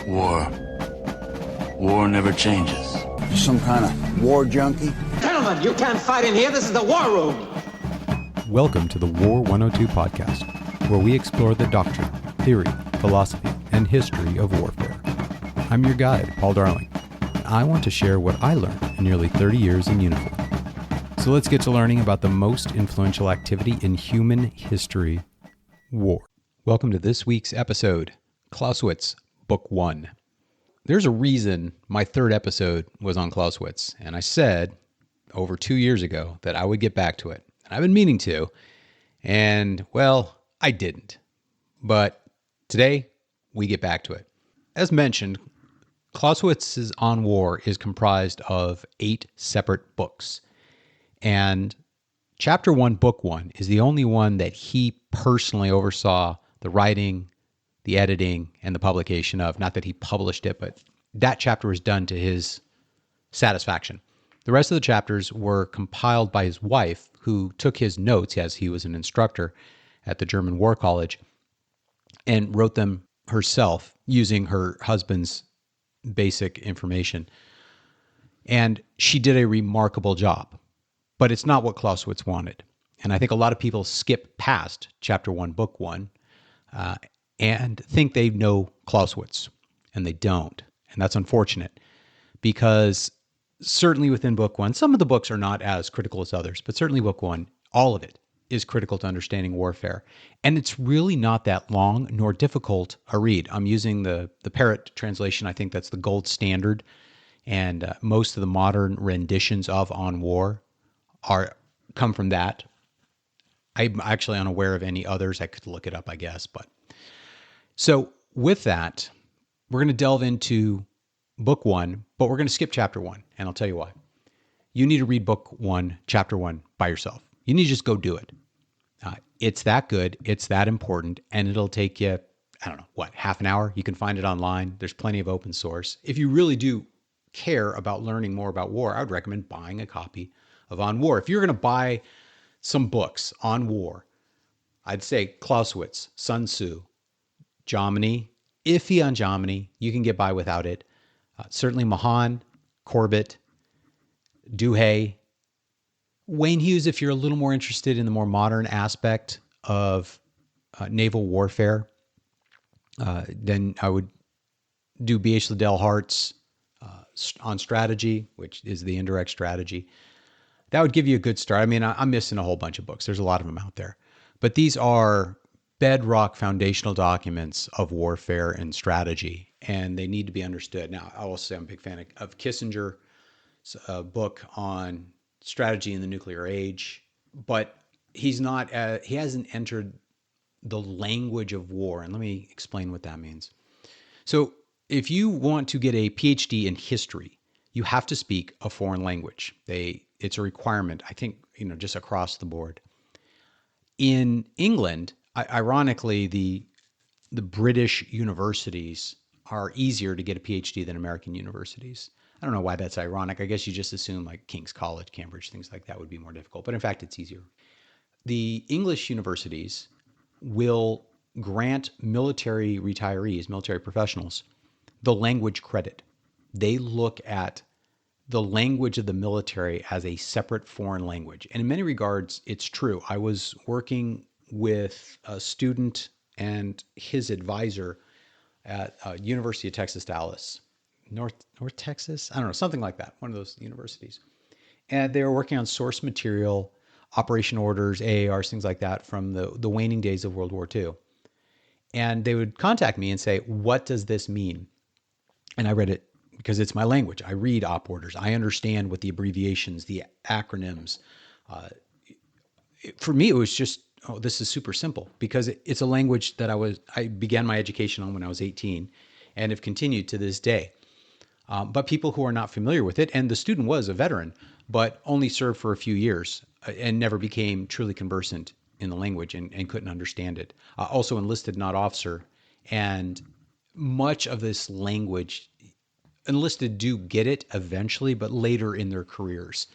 War. War never changes. You some kind of war junkie? Gentlemen, you can't fight in here. This is the war room. Welcome to the War 102 podcast, where we explore the doctrine, theory, philosophy, and history of warfare. I'm your guide, Paul Darling, and I want to share what I learned in nearly 30 years in uniform. So let's get to learning about the most influential activity in human history, war. Welcome to this week's episode, Clausewitz, Book 1. There's a reason my third episode was on Clausewitz, and I said over 2 years ago that I would get back to it. And I've been meaning to, and well, I didn't. But today, we get back to it. As mentioned, Clausewitz's On War is comprised of 8 separate books. And Chapter 1, Book 1 is the only one that he personally oversaw the writing, the editing, and the publication of. Not that he published it, but that chapter was done to his satisfaction. The rest of the chapters were compiled by his wife, who took his notes, as he was an instructor at the German War College, and wrote them herself using her husband's basic information. And she did a remarkable job, but it's not what Clausewitz wanted. And I think a lot of people skip past Chapter 1, Book 1, and think they know Clausewitz, and they don't. And that's unfortunate, because certainly within Book 1, some of the books are not as critical as others, but certainly Book 1, all of it is critical to understanding warfare. And it's really not that long nor difficult a read. I'm using the Parrott translation. I think that's the gold standard. And most of the modern renditions of On War come from that. I'm actually unaware of any others. I could look it up, I guess. But so with that, we're going to delve into Book 1, but we're going to skip Chapter 1, and I'll tell you why. You need to read Book 1, Chapter 1 by yourself. You need to just go do it. It's that good, it's that important, and it'll take you, half an hour? You can find it online. There's plenty of open source. If you really do care about learning more about war, I would recommend buying a copy of On War. If you're going to buy some books on war, I'd say Clausewitz, Sun Tzu, Jomini, iffy on Jomini. You can get by without it. Certainly Mahan, Corbett, Duhay, Wayne Hughes, if you're a little more interested in the more modern aspect of naval warfare, then I would do B.H. Liddell Hart's on strategy, which is the indirect strategy. That would give you a good start. I mean, I'm missing a whole bunch of books. There's a lot of them out there. But these are bedrock foundational documents of warfare and strategy, and they need to be understood. Now, I will say I'm a big fan of Kissinger's book on strategy in the nuclear age, but he hasn't entered the language of war. And let me explain what that means. So if you want to get a PhD in history, you have to speak a foreign language. It's a requirement, I think, just across the board. In England, ironically, the British universities are easier to get a PhD than American universities. I don't know why that's ironic. I guess you just assume like King's College, Cambridge, things like that would be more difficult. But in fact, it's easier. The English universities will grant military retirees, military professionals, the language credit. They look at the language of the military as a separate foreign language. And in many regards, it's true. I was working with a student and his advisor at University of Texas, Dallas, North Texas? I don't know, something like that, one of those universities. And they were working on source material, operation orders, AARs, things like that from the waning days of World War II. And they would contact me and say, what does this mean? And I read it because it's my language. I read op orders. I understand what the abbreviations, the acronyms. For me, it was just, this is super simple, because it's a language that I began my education on when I was 18 and have continued to this day. But people who are not familiar with it, and the student was a veteran, but only served for a few years and never became truly conversant in the language and couldn't understand it. Also enlisted, not officer. And much of this language, enlisted do get it eventually, but later in their careers.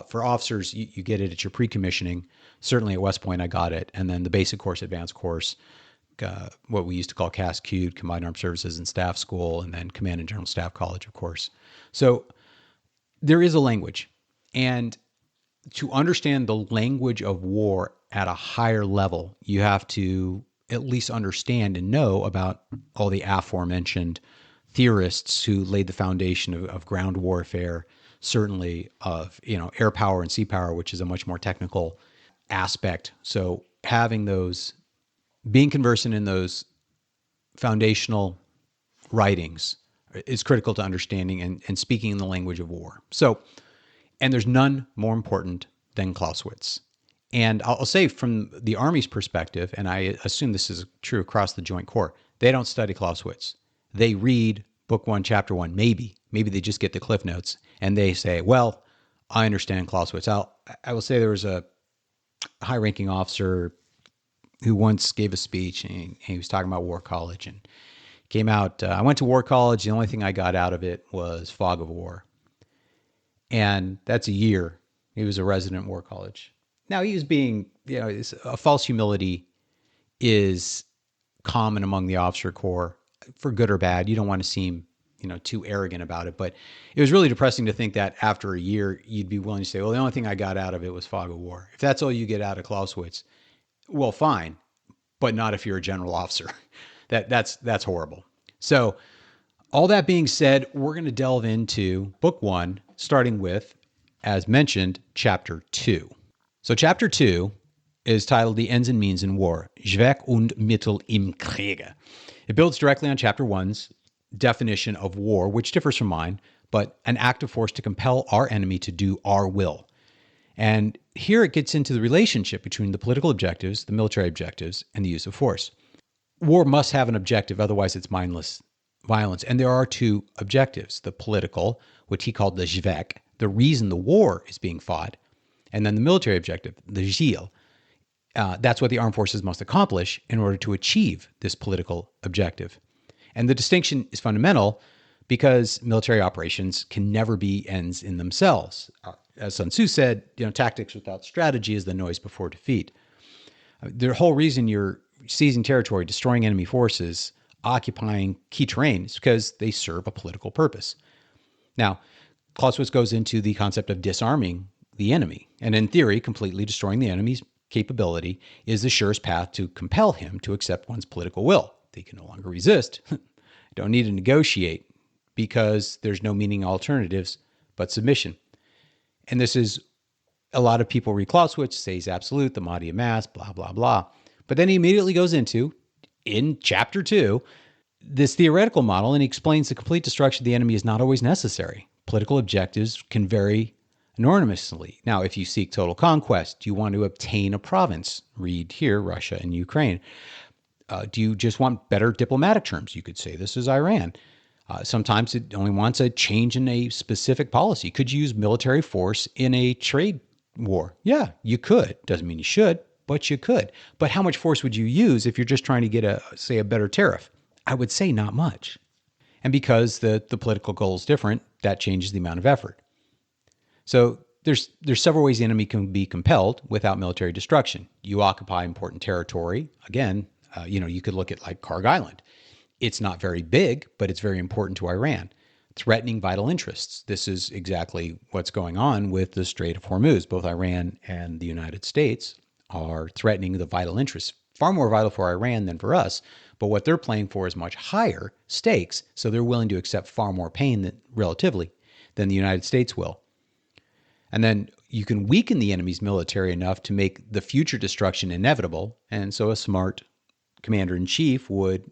For officers, you get it at your pre-commissioning. Certainly at West Point, I got it. And then the basic course, advanced course, what we used to call CAS-CUDE, Combined Armed Services and Staff School, and then Command and General Staff College, of course. So there is a language. And to understand the language of war at a higher level, you have to at least understand and know about all the aforementioned theorists who laid the foundation of ground warfare, certainly of air power and sea power, which is a much more technical aspect. So being conversant in those foundational writings is critical to understanding and speaking in the language of war. So, and there's none more important than Clausewitz. And I'll say from the Army's perspective, and I assume this is true across the Joint Corps, they don't study Clausewitz. They read Book 1, Chapter 1, maybe they just get the Cliff Notes, and they say, well, I understand Clausewitz. I will say there was a high-ranking officer who once gave a speech, and he was talking about War College, and came out, I went to War College, the only thing I got out of it was fog of war. And that's a year. He was a resident War College. Now, he was being, a false humility is common among the officer corps, for good or bad. You don't want to seem, too arrogant about it. But it was really depressing to think that after a year, you'd be willing to say, well, the only thing I got out of it was fog of war. If that's all you get out of Clausewitz, well, fine, but not if you're a general officer. That's horrible. So all that being said, we're going to delve into Book 1, starting with, as mentioned, Chapter 2. So Chapter 2 is titled The Ends and Means in War, Zweck und Mittel im Kriege. It builds directly on Chapter 1's definition of war, which differs from mine, but an act of force to compel our enemy to do our will. And here it gets into the relationship between the political objectives, the military objectives, and the use of force. War must have an objective, otherwise it's mindless violence. And there are two objectives, the political, which he called the Zweck, the reason the war is being fought, and then the military objective, the Ziel. That's what the armed forces must accomplish in order to achieve this political objective. And the distinction is fundamental because military operations can never be ends in themselves. As Sun Tzu said, tactics without strategy is the noise before defeat. The whole reason you're seizing territory, destroying enemy forces, occupying key terrain is because they serve a political purpose. Now, Clausewitz goes into the concept of disarming the enemy. And in theory, completely destroying the enemy's capability is the surest path to compel him to accept one's political will. They can no longer resist. Don't need to negotiate because there's no meaning alternatives but submission. And this is, a lot of people read Clausewitz, say he's absolute, the Mahdi Mass, blah, blah, blah. But then he immediately goes into, in Chapter 2, this theoretical model, and he explains the complete destruction of the enemy is not always necessary. Political objectives can vary enormously. Now, if you seek total conquest, you want to obtain a province. Read here, Russia and Ukraine. Do you just want better diplomatic terms? You could say this is Iran. Sometimes it only wants a change in a specific policy. Could you use military force in a trade war? Yeah, you could. Doesn't mean you should, but you could. But how much force would you use if you're just trying to get a better tariff? I would say not much. And because the political goal is different, that changes the amount of effort. So there's several ways the enemy can be compelled without military destruction. You occupy important territory. Again, you could look at like Karg Island. It's not very big, but it's very important to Iran. Threatening vital interests. This is exactly what's going on with the Strait of Hormuz. Both Iran and the United States are threatening the vital interests. Far more vital for Iran than for us, but what they're playing for is much higher stakes, so they're willing to accept far more pain relatively than the United States will. And then you can weaken the enemy's military enough to make the future destruction inevitable, and so a smart commander-in-chief would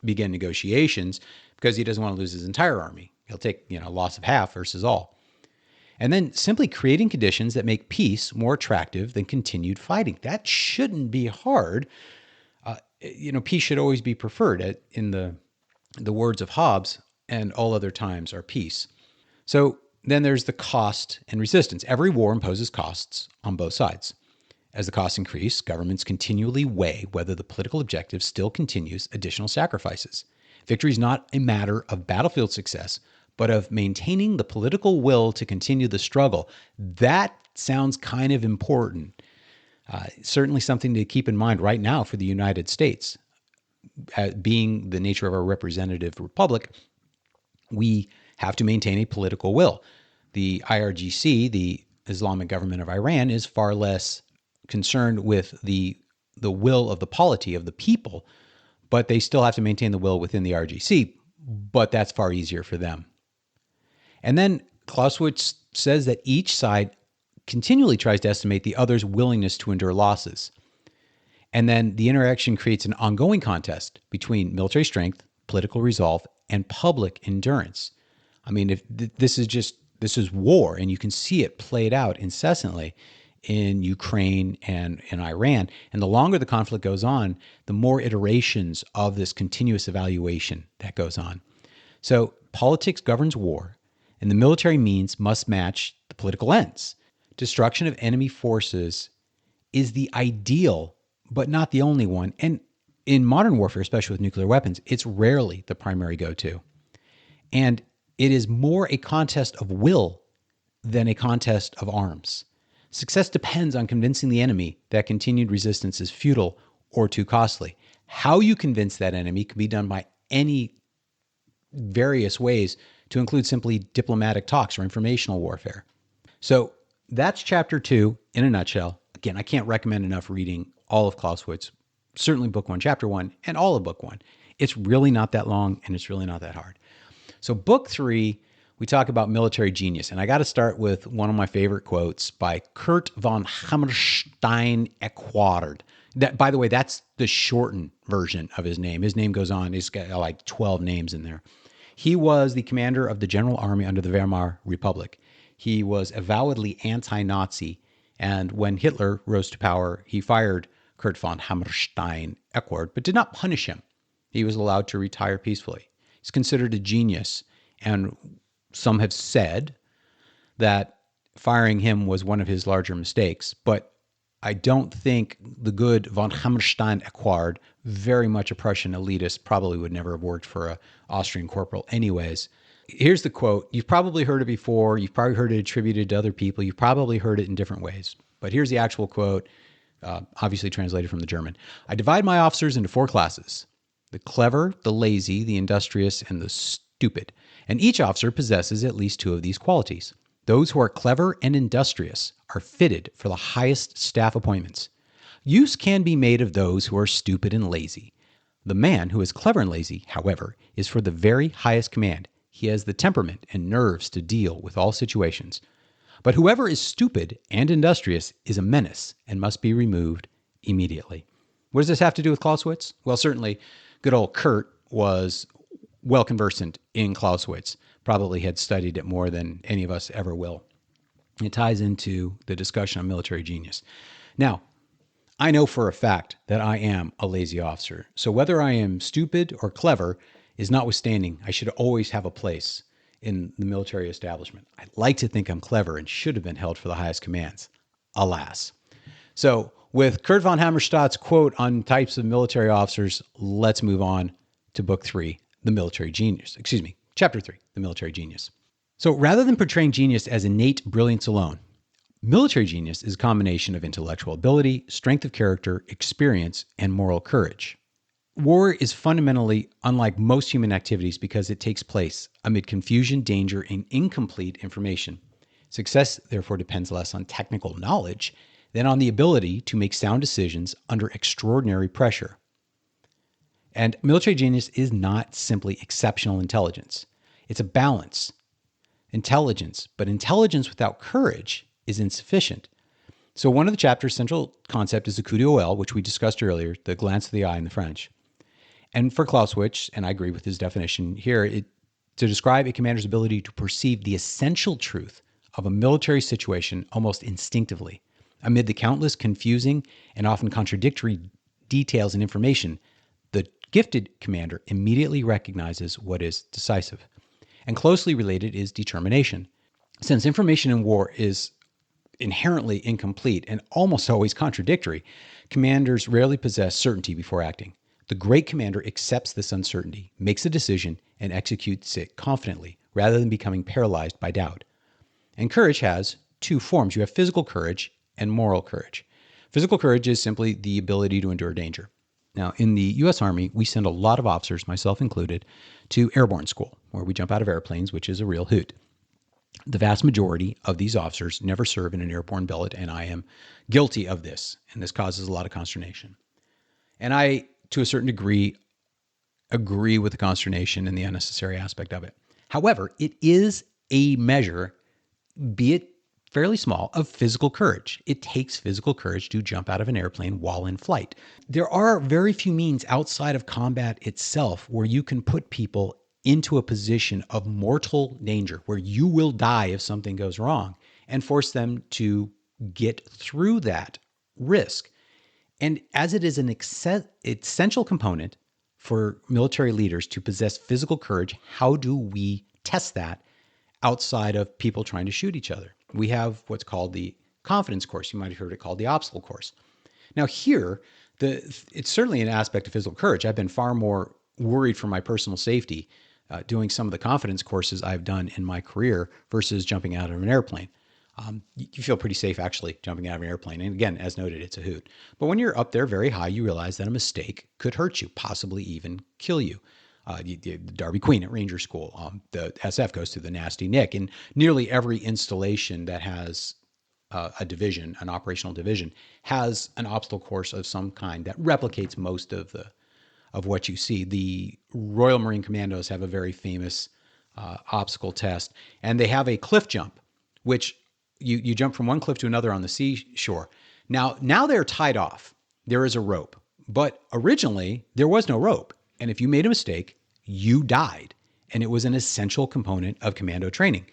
begin negotiations because he doesn't want to lose his entire army. He'll take, a loss of half versus all. And then simply creating conditions that make peace more attractive than continued fighting. That shouldn't be hard. Peace should always be preferred. In the words of Hobbes, and all other times are peace. So then there's the cost and resistance. Every war imposes costs on both sides. As the costs increase, governments continually weigh whether the political objective still continues additional sacrifices. Victory is not a matter of battlefield success, but of maintaining the political will to continue the struggle. That sounds kind of important. Certainly something to keep in mind right now for the United States. being the nature of our representative republic, we have to maintain a political will. The IRGC, the Islamic government of Iran, is far less concerned with the will of the polity of the people, but they still have to maintain the will within the IRGC, but that's far easier for them. And then Clausewitz says that each side continually tries to estimate the other's willingness to endure losses. And then the interaction creates an ongoing contest between military strength, political resolve, and public endurance. I mean, if this is war, and you can see it played out incessantly in Ukraine and in Iran. And the longer the conflict goes on, the more iterations of this continuous evaluation that goes on. So politics governs war, and the military means must match the political ends. Destruction of enemy forces is the ideal, but not the only one. And in modern warfare, especially with nuclear weapons, it's rarely the primary go-to. And it is more a contest of will than a contest of arms. Success depends on convincing the enemy that continued resistance is futile or too costly. How you convince that enemy can be done by any various ways, to include simply diplomatic talks or informational warfare. So that's chapter 2 in a nutshell. Again, I can't recommend enough reading all of Clausewitz, certainly book 1, chapter 1, and all of book 1. It's really not that long, and it's really not that hard. So book 3, we talk about military genius. And I got to start with one of my favorite quotes by Kurt von Hammerstein-Equard. That, by the way, that's the shortened version of his name. His name goes on. He's got like 12 names in there. He was the commander of the General Army under the Weimar Republic. He was avowedly anti-Nazi. And when Hitler rose to power, he fired Kurt von Hammerstein-Equard, but did not punish him. He was allowed to retire peacefully. He's considered a genius, and some have said that firing him was one of his larger mistakes, but I don't think the good von Hammerstein-Equard, very much a Prussian elitist, probably would never have worked for an Austrian corporal anyways. Here's the quote. You've probably heard it before. You've probably heard it attributed to other people. You've probably heard it in different ways. But here's the actual quote, obviously translated from the German. I divide my officers into 4 classes: the clever, the lazy, the industrious, and the stupid. And each officer possesses at least 2 of these qualities. Those who are clever and industrious are fitted for the highest staff appointments. Use can be made of those who are stupid and lazy. The man who is clever and lazy, however, is for the very highest command. He has the temperament and nerves to deal with all situations. But whoever is stupid and industrious is a menace and must be removed immediately. What does this have to do with Clausewitz? Well, certainly good old Kurt was well conversant in Clausewitz, probably had studied it more than any of us ever will. It ties into the discussion on military genius. Now, I know for a fact that I am a lazy officer. So whether I am stupid or clever is notwithstanding, I should always have a place in the military establishment. I like to think I'm clever and should have been held for the highest commands. Alas. So with Kurt von Hammerstadt's quote on types of military officers, let's move on to book 3, The Military Genius. Chapter 3, The Military Genius. So rather than portraying genius as innate brilliance alone, military genius is a combination of intellectual ability, strength of character, experience, and moral courage. War is fundamentally unlike most human activities because it takes place amid confusion, danger, and incomplete information. Success, therefore, depends less on technical knowledge than on the ability to make sound decisions under extraordinary pressure. And military genius is not simply exceptional intelligence. It's a balance. Intelligence, but intelligence without courage is insufficient. So one of the chapter's central concept is the coup d'oeil, which we discussed earlier, the glance of the eye in the French. And for Clausewitz, and I agree with his definition here, to describe a commander's ability to perceive the essential truth of a military situation almost instinctively, amid the countless confusing and often contradictory details and information, the gifted commander immediately recognizes what is decisive. And closely related is determination. Since information in war is inherently incomplete and almost always contradictory, commanders rarely possess certainty before acting. The great commander accepts this uncertainty, makes a decision, and executes it confidently, rather than becoming paralyzed by doubt. And courage has 2 forms. You have physical courage and moral courage. Physical courage is simply the ability to endure danger. Now, in the U.S. Army, we send a lot of officers, myself included, to airborne school, where we jump out of airplanes, which is a real hoot. The vast majority of these officers never serve in an airborne billet, and I am guilty of this, and this causes a lot of consternation. And I, to a certain degree, agree with the consternation and the unnecessary aspect of it. However, it is a measure, be it fairly small, of physical courage. It takes physical courage to jump out of an airplane while in flight. There are very few means outside of combat itself where you can put people into a position of mortal danger, where you will die if something goes wrong, and force them to get through that risk. And as it is an essential component for military leaders to possess physical courage, how do we test that outside of people trying to shoot each other? We have what's called the confidence course. You might have heard it called the obstacle course. Now here, it's certainly an aspect of physical courage. I've been far more worried for my personal safety doing some of the confidence courses I've done in my career versus jumping out of an airplane. You feel pretty safe actually jumping out of an airplane. And again, as noted, it's a hoot. But when you're up there very high, you realize that a mistake could hurt you, possibly even kill you. Darby Queen at Ranger School, the SF goes through the Nasty Nick. And nearly every installation that has a division, an operational division, has an obstacle course of some kind that replicates most of what you see. The Royal Marine Commandos have a very famous obstacle test, and they have a cliff jump, which you jump from one cliff to another on the seashore. Now they're tied off. There is a rope, but originally there was no rope. And if you made a mistake, you died. And it was an essential component of commando training.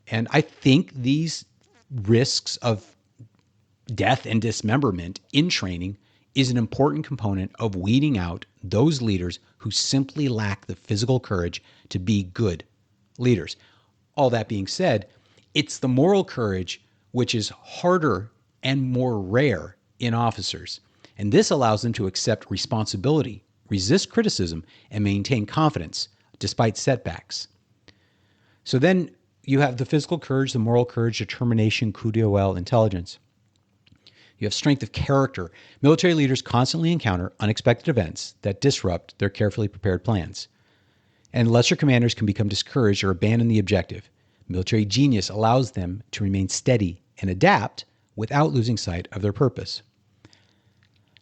And I think these risks of death and dismemberment in training is an important component of weeding out those leaders who simply lack the physical courage to be good leaders. All that being said, it's the moral courage which is harder and more rare in officers. And this allows them to accept responsibility, resist criticism, and maintain confidence despite setbacks. So then you have the physical courage, the moral courage, determination, coup d'oeil, intelligence. You have strength of character. Military leaders constantly encounter unexpected events that disrupt their carefully prepared plans. And lesser commanders can become discouraged or abandon the objective. Military genius allows them to remain steady and adapt without losing sight of their purpose.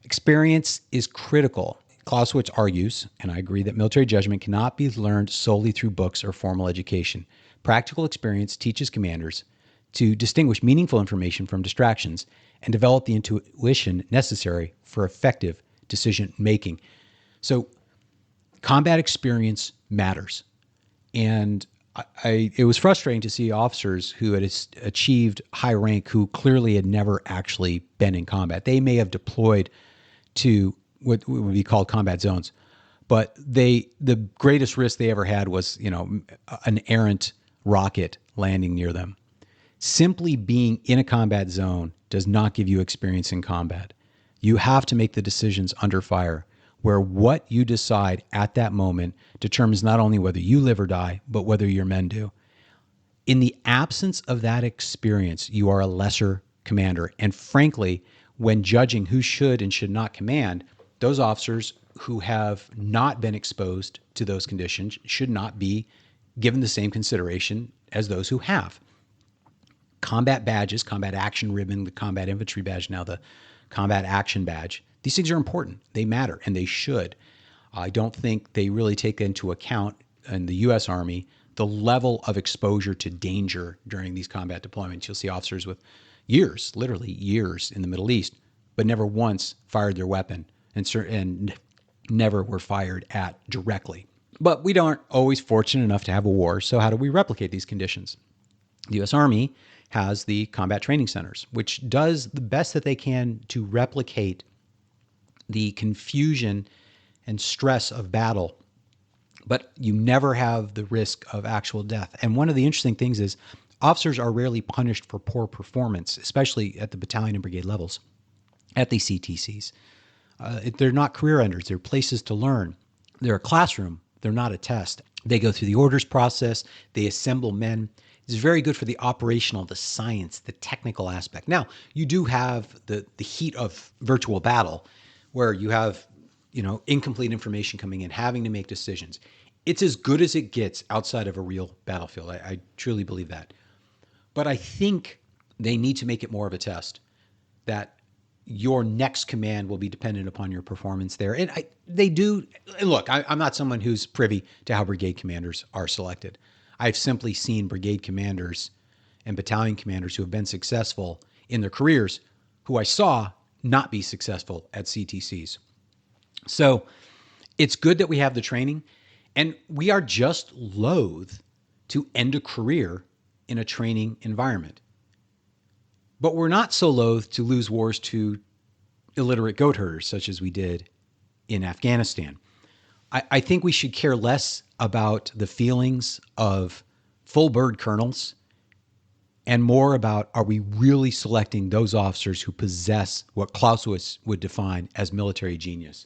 Experience is critical. Clausewitz argues, and I agree, that military judgment cannot be learned solely through books or formal education. Practical experience teaches commanders to distinguish meaningful information from distractions and develop the intuition necessary for effective decision making. So combat experience matters. And it was frustrating to see officers who had achieved high rank who clearly had never actually been in combat. They may have deployed to what would be called combat zones, but the greatest risk they ever had was, an errant rocket landing near them. Simply being in a combat zone does not give you experience in combat. You have to make the decisions under fire, where what you decide at that moment determines not only whether you live or die, but whether your men do. In the absence of that experience, you are a lesser commander. And frankly, when judging who should and should not command, those officers who have not been exposed to those conditions should not be given the same consideration as those who have. Combat badges, combat action ribbon, the combat infantry badge, now the combat action badge, these things are important. They matter, and they should. I don't think they really take into account in the U.S. Army the level of exposure to danger during these combat deployments. You'll see officers with years, literally years in the Middle East, but never once fired their weapon and never were fired at directly. But we aren't always fortunate enough to have a war, so how do we replicate these conditions? The U.S. Army has the combat training centers, which does the best that they can to replicate the confusion and stress of battle, but you never have the risk of actual death. And one of the interesting things is officers are rarely punished for poor performance, especially at the battalion and brigade levels, at the CTCs. They're not career enders. They're places to learn. They're a classroom. They're not a test. They go through the orders process. They assemble men. It's very good for the operational, the science, the technical aspect. Now, you do have the heat of virtual battle where you have incomplete information coming in, having to make decisions. It's as good as it gets outside of a real battlefield. I truly believe that. But I think they need to make it more of a test that your next command will be dependent upon your performance there. And they do. Look, I'm not someone who's privy to how brigade commanders are selected. I've simply seen brigade commanders and battalion commanders who have been successful in their careers who I saw not be successful at CTCs. So it's good that we have the training, and we are just loath to end a career in a training environment. But we're not so loath to lose wars to illiterate goat herders, such as we did in Afghanistan. I think we should care less about the feelings of full bird colonels and more about, are we really selecting those officers who possess what Clausewitz would define as military genius?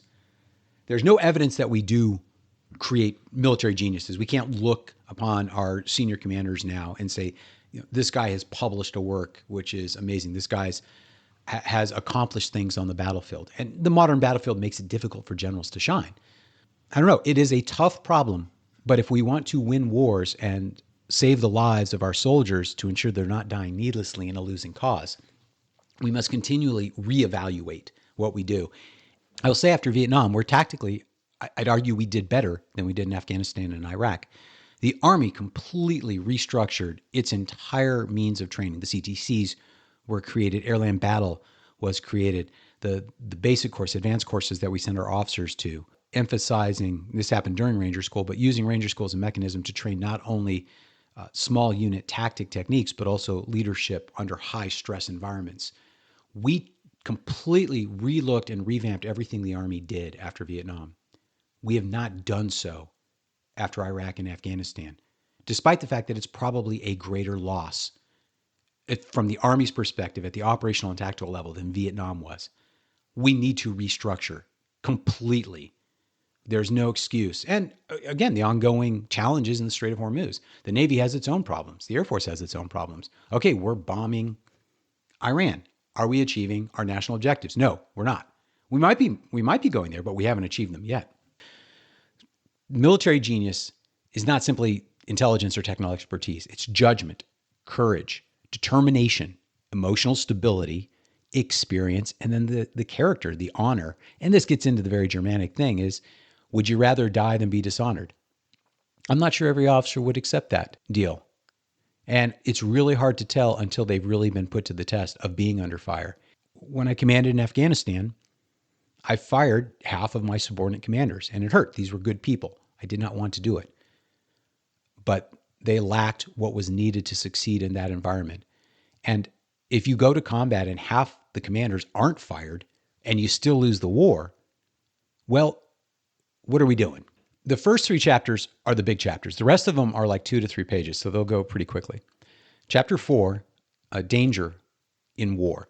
There's no evidence that we do create military geniuses. We can't look upon our senior commanders now and say, this guy has published a work which is amazing. This guy's has accomplished things on the battlefield. And the modern battlefield makes it difficult for generals to shine. I don't know. It is a tough problem, but if we want to win wars and save the lives of our soldiers to ensure they're not dying needlessly in a losing cause, we must continually reevaluate what we do. I will say after Vietnam, where tactically, I'd argue we did better than we did in Afghanistan and Iraq. The Army completely restructured its entire means of training. The CTCs were created. Airland Battle was created. The basic course, advanced courses that we send our officers to, emphasizing, this happened during Ranger School, but using Ranger School as a mechanism to train not only small unit tactic techniques, but also leadership under high stress environments. We completely relooked and revamped everything the Army did after Vietnam. We have not done so after Iraq and Afghanistan, despite the fact that it's probably a greater loss from the Army's perspective at the operational and tactical level than Vietnam was. We need to restructure completely. There's no excuse. And again, the ongoing challenges in the Strait of Hormuz. The Navy has its own problems. The Air Force has its own problems. Okay, we're bombing Iran. Are we achieving our national objectives? No, we're not. We might be going there, but we haven't achieved them yet. Military genius is not simply intelligence or technical expertise. It's judgment, courage, determination, emotional stability, experience, and then the character, the honor. And this gets into the very Germanic thing is, would you rather die than be dishonored? I'm not sure every officer would accept that deal. And it's really hard to tell until they've really been put to the test of being under fire. When I commanded in Afghanistan, I fired half of my subordinate commanders, and it hurt. These were good people. I did not want to do it. But they lacked what was needed to succeed in that environment. And if you go to combat and half the commanders aren't fired and you still lose the war, well, what are we doing? The first 3 chapters are the big chapters. The rest of them are like 2 to 3 pages, so they'll go pretty quickly. Chapter 4, danger in war.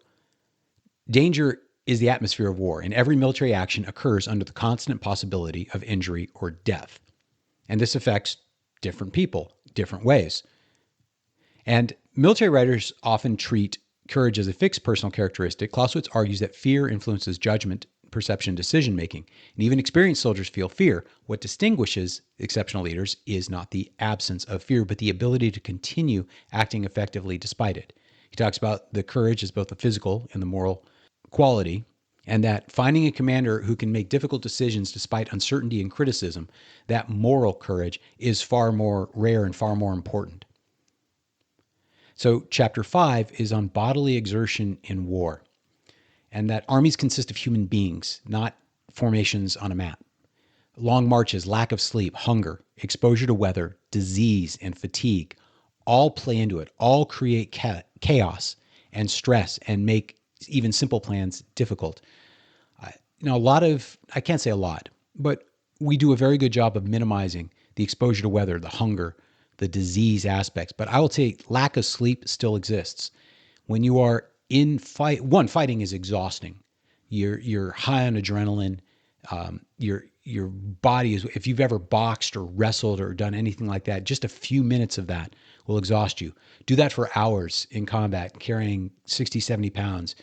Danger is the atmosphere of war, and every military action occurs under the constant possibility of injury or death. And this affects different people, different ways. And military writers often treat courage as a fixed personal characteristic. Clausewitz argues that fear influences judgment, perception, decision-making. And even experienced soldiers feel fear. What distinguishes exceptional leaders is not the absence of fear, but the ability to continue acting effectively despite it. He talks about the courage as both the physical and the moral quality, and that finding a commander who can make difficult decisions despite uncertainty and criticism, that moral courage is far more rare and far more important. So chapter 5 is on bodily exertion in war, and that armies consist of human beings, not formations on a map. Long marches, lack of sleep, hunger, exposure to weather, disease, and fatigue all play into it, all create chaos and stress and make even simple plans difficult. I can't say a lot, but we do a very good job of minimizing the exposure to weather, the hunger, the disease aspects. But I will say lack of sleep still exists. When you are in fighting is exhausting. You're high on adrenaline. Your body is, if you've ever boxed or wrestled or done anything like that, just a few minutes of that will exhaust you. Do that for hours in combat, carrying 60, 70 pounds.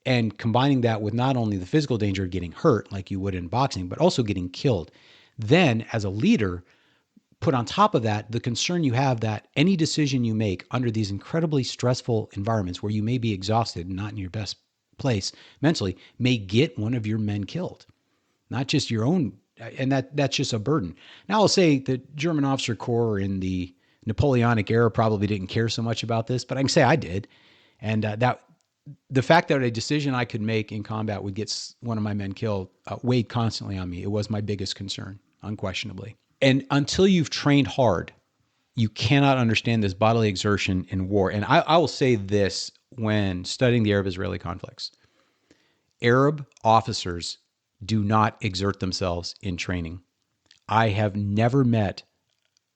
And combining that with not only the physical danger of getting hurt like you would in boxing, but also getting killed. Then as a leader, put on top of that the concern you have that any decision you make under these incredibly stressful environments where you may be exhausted and not in your best place mentally may get one of your men killed, not just your own. And that's just a burden. Now I'll say the German officer corps in the Napoleonic era probably didn't care so much about this, but I can say I did. And that the fact that a decision I could make in combat would get one of my men killed weighed constantly on me. It was my biggest concern, unquestionably. And until you've trained hard, you cannot understand this bodily exertion in war. And I will say this when studying the Arab-Israeli conflicts. Arab officers do not exert themselves in training. I have never met,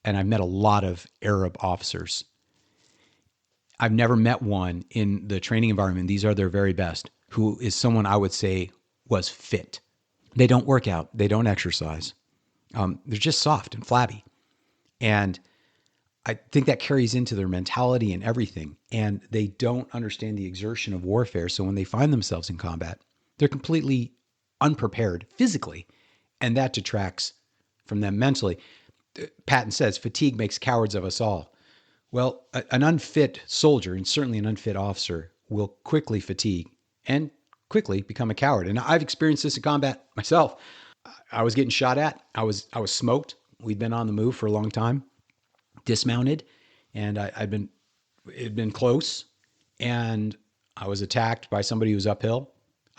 and I've met a lot of Arab officers. I've never met one in the training environment, these are their very best, who is someone I would say was fit. They don't work out. They don't exercise. They're just soft and flabby. And I think that carries into their mentality and everything. And they don't understand the exertion of warfare. So when they find themselves in combat, they're completely unprepared physically. And that detracts from them mentally. Patton says, fatigue makes cowards of us all. Well, an unfit soldier, and certainly an unfit officer, will quickly fatigue and quickly become a coward. And I've experienced this in combat myself. I was getting shot at. I was smoked. We'd been on the move for a long time, dismounted, and it had been close, and I was attacked by somebody who was uphill.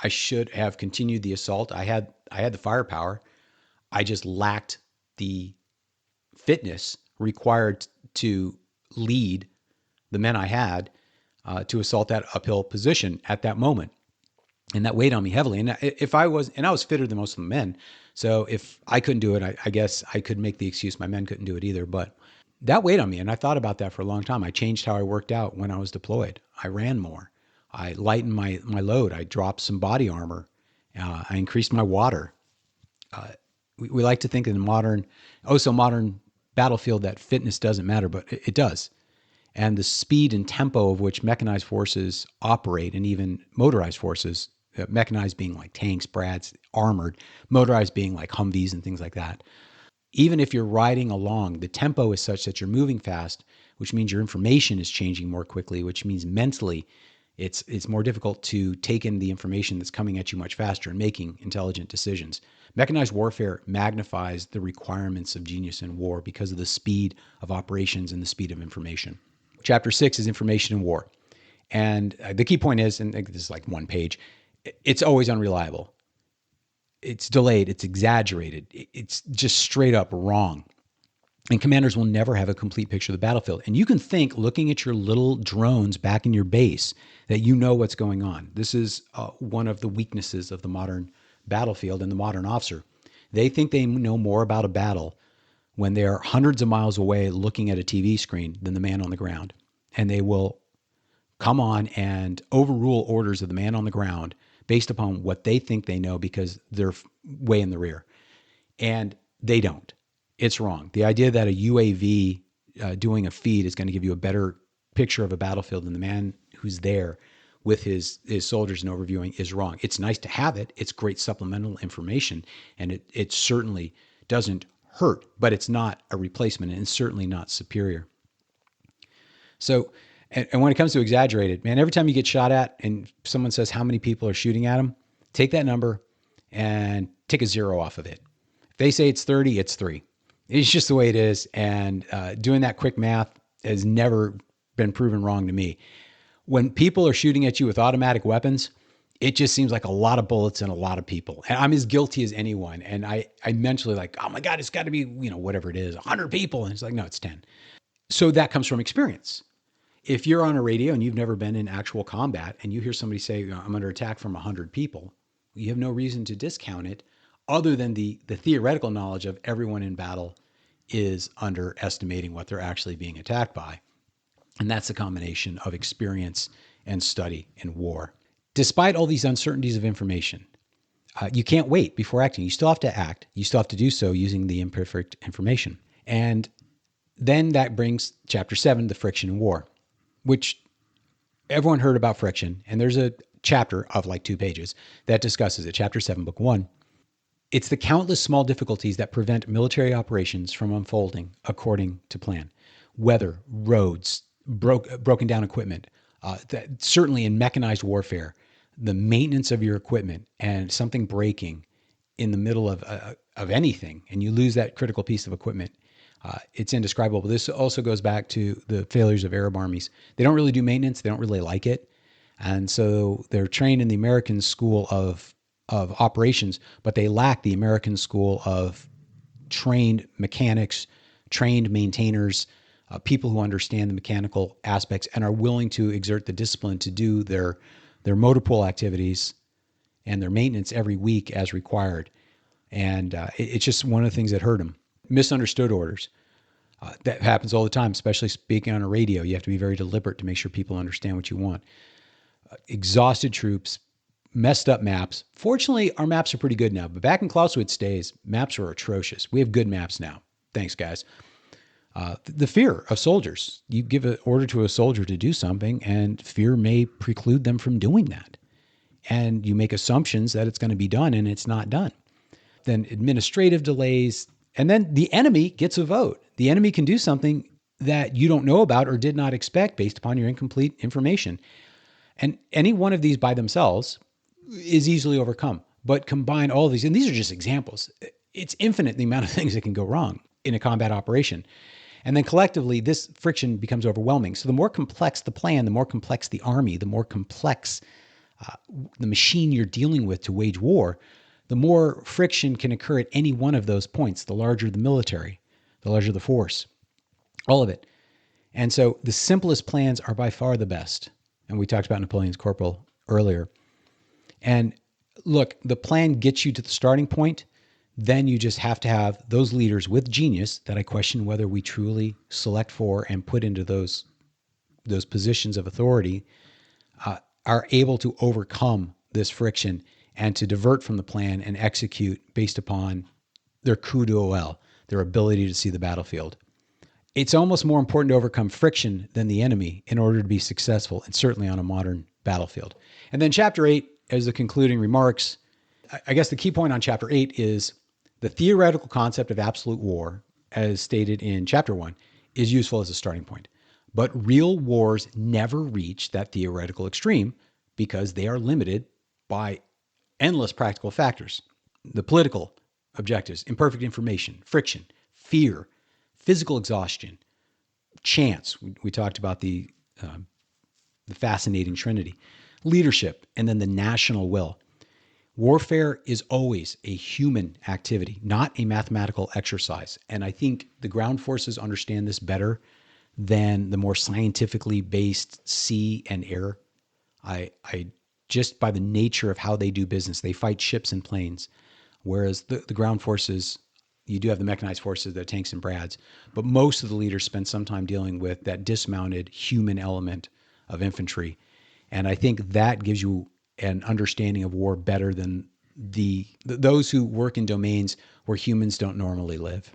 I should have continued the assault. I had the firepower. I just lacked the fitness required to lead the men I had to assault that uphill position at that moment. And that weighed on me heavily. And I was fitter than most of the men. So if I couldn't do it, I guess I could make the excuse my men couldn't do it either. But that weighed on me. And I thought about that for a long time. I changed how I worked out when I was deployed. I ran more. I lightened my load. I dropped some body armor. I increased my water. We like to think in the modern battlefield that fitness doesn't matter, but it does. And the speed and tempo of which mechanized forces operate, and even motorized forces, mechanized being like tanks, Brads, armored, motorized being like Humvees and things like that. Even if you're riding along, the tempo is such that you're moving fast, which means your information is changing more quickly, which means mentally it's more difficult to take in the information that's coming at you much faster and making intelligent decisions. Mechanized warfare magnifies the requirements of genius in war because of the speed of operations and the speed of information. Chapter 6 is information in war. And the key point is, and this is like one page, it's always unreliable. It's delayed. It's exaggerated. It's just straight up wrong. And commanders will never have a complete picture of the battlefield. And you can think, looking at your little drones back in your base, that you know what's going on. This is one of the weaknesses of the modern battlefield and the modern officer. They think they know more about a battle when they're hundreds of miles away looking at a TV screen than the man on the ground. And they will come on and overrule orders of the man on the ground based upon what they think they know because they're way in the rear. And they don't. It's wrong. The idea that a UAV doing a feed is going to give you a better picture of a battlefield than the man who's there with his soldiers and overviewing is wrong. It's nice to have it. It's great supplemental information, and it certainly doesn't hurt, but it's not a replacement, and it's certainly not superior. So, and when it comes to exaggerated, man, every time you get shot at and someone says how many people are shooting at them, take that number and take a zero off of it. If they say it's 30, it's 3. It's just the way it is. And doing that quick math has never been proven wrong to me. When people are shooting at you with automatic weapons, it just seems like a lot of bullets and a lot of people. And I'm as guilty as anyone. And I mentally like, oh my God, it's got to be, whatever it is, 100 people. And it's like, no, it's 10. So that comes from experience. If you're on a radio and you've never been in actual combat and you hear somebody say, I'm under attack from 100 people, you have no reason to discount it other than the theoretical knowledge of everyone in battle is underestimating what they're actually being attacked by. And that's a combination of experience and study in war. Despite all these uncertainties of information, you can't wait before acting. You still have to act. You still have to do so using the imperfect information. And then that brings chapter 7, the friction in war, which everyone heard about friction. And there's a chapter of like 2 pages that discusses it, Chapter 7, Book 1. It's the countless small difficulties that prevent military operations from unfolding according to plan. Weather, roads, broken down equipment, certainly in mechanized warfare, the maintenance of your equipment and something breaking in the middle of anything, and you lose that critical piece of equipment, it's indescribable. This also goes back to the failures of Arab armies. They don't really do maintenance. They don't really like it. And so they're trained in the American school of operations, but they lack the American school of trained mechanics, trained maintainers, people who understand the mechanical aspects and are willing to exert the discipline to do their motor pool activities and their maintenance every week as required. And it's just one of the things that hurt them. Misunderstood orders. That happens all the time, especially speaking on a radio. You have to be very deliberate to make sure people understand what you want. Exhausted troops, messed up maps. Fortunately, our maps are pretty good now, but back in Clausewitz days, maps were atrocious. We have good maps now. Thanks, guys. The fear of soldiers. You give an order to a soldier to do something, and fear may preclude them from doing that. And you make assumptions that it's going to be done, and it's not done. Then administrative delays, and then the enemy gets a vote. The enemy can do something that you don't know about or did not expect based upon your incomplete information. And any one of these by themselves is easily overcome. But combine all of these, and these are just examples. It's infinite the amount of things that can go wrong in a combat operation. And then collectively, this friction becomes overwhelming. So the more complex the plan, the more complex the army, the more complex the machine you're dealing with to wage war, the more friction can occur at any one of those points. The larger the military, the larger the force, all of it. And so the simplest plans are by far the best. And we talked about Napoleon's corporal earlier. And look, the plan gets you to the starting point. Then you just have to have those leaders with genius that I question whether we truly select for and put into those positions of authority are able to overcome this friction and to divert from the plan and execute based upon their coup d'oeil, their ability to see the battlefield. It's almost more important to overcome friction than the enemy in order to be successful, and certainly on a modern battlefield. And then Chapter 8, as the concluding remarks, I guess the key point on Chapter 8 is the theoretical concept of absolute war, as stated in Chapter 1, is useful as a starting point. But real wars never reach that theoretical extreme because they are limited by endless practical factors. The political objectives, imperfect information, friction, fear, physical exhaustion, chance. We talked about the fascinating trinity. Leadership, and then the national will. Warfare is always a human activity, not a mathematical exercise. And I think the ground forces understand this better than the more scientifically based sea and air. I just by the nature of how they do business, they fight ships and planes. Whereas the ground forces, you do have the mechanized forces, the tanks and brads, but most of the leaders spend some time dealing with that dismounted human element of infantry. And I think that gives you an understanding of war better than those who work in domains where humans don't normally live.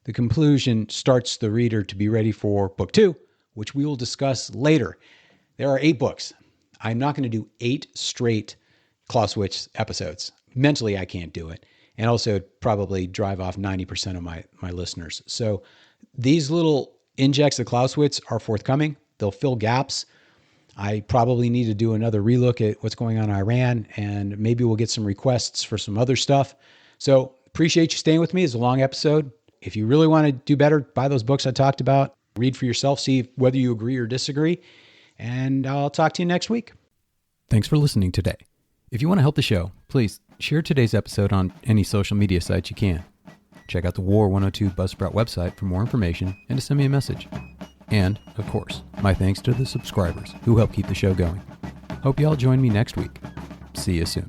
The conclusion starts the reader to be ready for Book 2, which we will discuss later. There are 8 books. I'm not going to do 8 straight Clausewitz episodes. Mentally, I can't do it. And also probably drive off 90% of my listeners. So these little injects of Clausewitz are forthcoming. They'll fill gaps. I probably need to do another relook at what's going on in Iran, and maybe we'll get some requests for some other stuff. So appreciate you staying with me. It's a long episode. If you really want to do better, buy those books I talked about. Read for yourself, see whether you agree or disagree. And I'll talk to you next week. Thanks for listening today. If you want to help the show, please share today's episode on any social media sites you can. Check out the War 102 Buzzsprout website for more information and to send me a message. And, of course, my thanks to the subscribers who help keep the show going. Hope you all join me next week. See you soon.